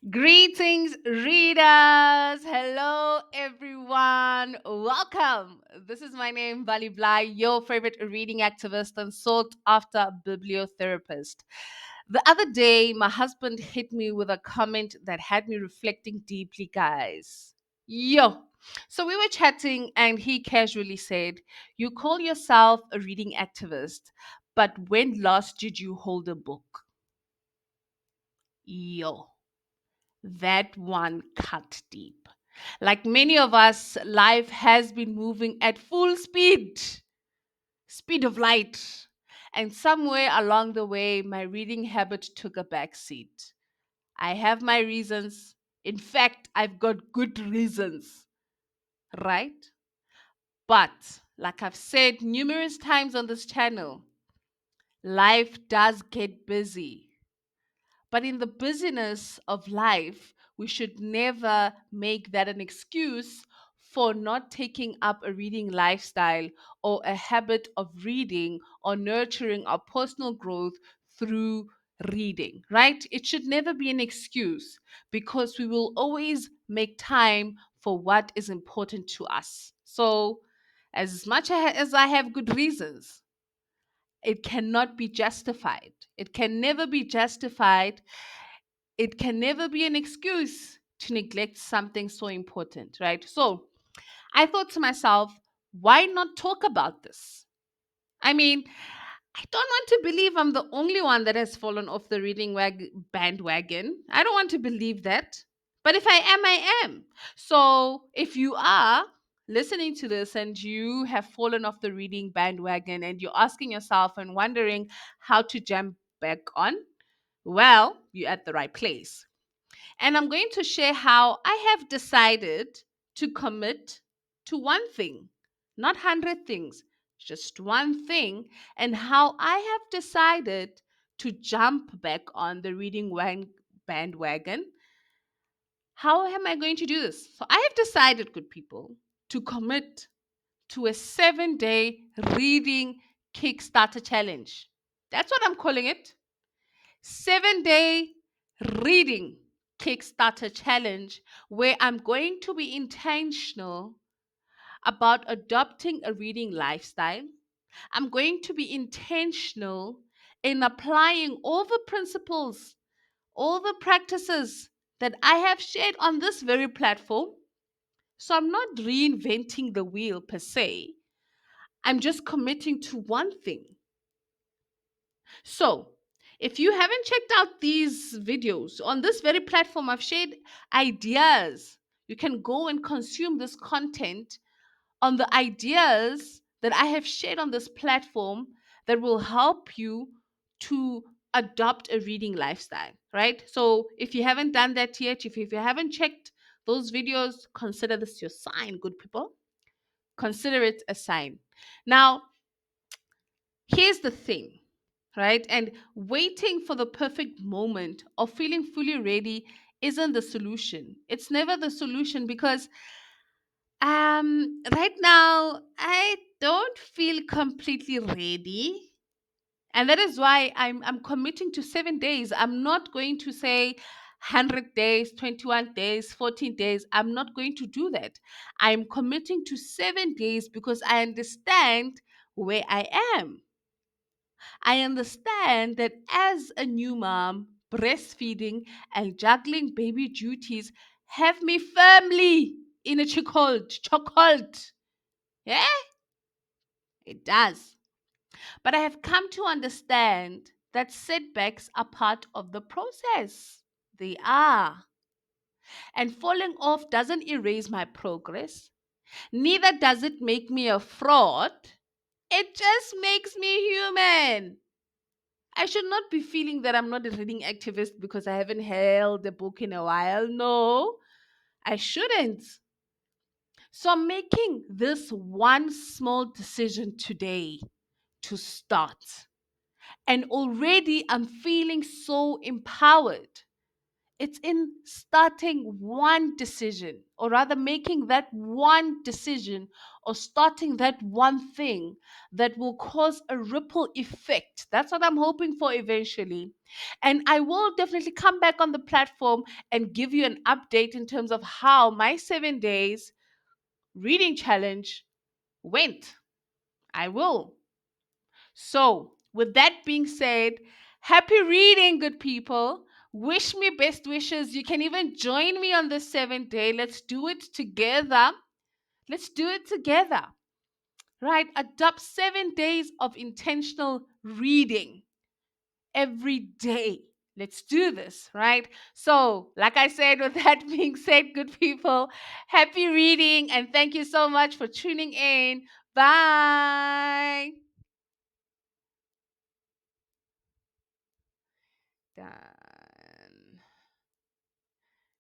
Greetings, readers. Hello, everyone. Welcome. This is my name, Bali Blai, your favorite reading activist and sought after bibliotherapist. The other day, my husband hit me with a comment that had me reflecting deeply, guys. Yo. So we were chatting, and he casually said, "You call yourself a reading activist, but when last did you hold a book?" Yo. That one cut deep. Like many of us, life has been moving at full speed, speed of light. And somewhere along the way, my reading habit took a back seat. I have my reasons. In fact, I've got good reasons, right? But, like I've said numerous times on this channel, life does get busy. But in the busyness of life, we should never make that an excuse for not taking up a reading lifestyle or a habit of reading or nurturing our personal growth through reading, right? It should never be an excuse because we will always make time for what is important to us. So, as much as I have good reasons, it cannot be justified. It can never be justified. It can never be an excuse to neglect something so important, right? So I thought to myself, why not talk about this? I mean, I don't want to believe I'm the only one that has fallen off the bandwagon. I don't want to believe that. But if I am, I am. So if you are listening to this and you have fallen off the reading bandwagon and you're asking yourself and wondering how to jump back on, well, you're at the right place. And I'm going to share how I have decided to commit to one thing, not 100 things, just one thing, and how I have decided to jump back on the bandwagon. How am I going to do this? So I have decided, good people, to commit to a 7-day reading Kickstarter challenge. That's what I'm calling it. 7-day reading Kickstarter challenge where I'm going to be intentional about adopting a reading lifestyle. I'm going to be intentional in applying all the principles, all the practices that I have shared on this very platform. So I'm not reinventing the wheel per se. I'm just committing to one thing. So, if you haven't checked out these videos on this very platform, I've shared ideas. You can go and consume this content on the ideas that I have shared on this platform that will help you to adopt a reading lifestyle, right? So, if you haven't done that yet, if you haven't checked those videos, consider this your sign, good people. Consider it a sign. Now, here's the thing, right? And waiting for the perfect moment or feeling fully ready isn't the solution. It's never the solution because right now I don't feel completely ready. And that is why I'm committing to 7 days. I'm not going to say 100 days, 21 days, 14 days. I'm not going to do that. I'm committing to 7 days because I understand where I am. I understand that as a new mom, breastfeeding and juggling baby duties have me firmly in a chokehold. Yeah, it does. But I have come to understand that setbacks are part of the process. They are. And falling off doesn't erase my progress. Neither does it make me a fraud. It just makes me human. I should not be feeling that I'm not a reading activist because I haven't held a book in a while. No, I shouldn't. So I'm making this one small decision today to start. And already I'm feeling so empowered. It's in starting one decision, or rather making that one decision, or starting that one thing that will cause a ripple effect. That's what I'm hoping for eventually. And I will definitely come back on the platform and give you an update in terms of how my 7 days reading challenge went. I will. So, with that being said, happy reading, good people. Wish me best wishes. You can even join me on the 7th day. Let's do it together. Let's do it together. Right? Adopt 7 days of intentional reading every day. Let's do this, right? So, like I said, with that being said, good people, happy reading and thank you so much for tuning in. Bye. Done.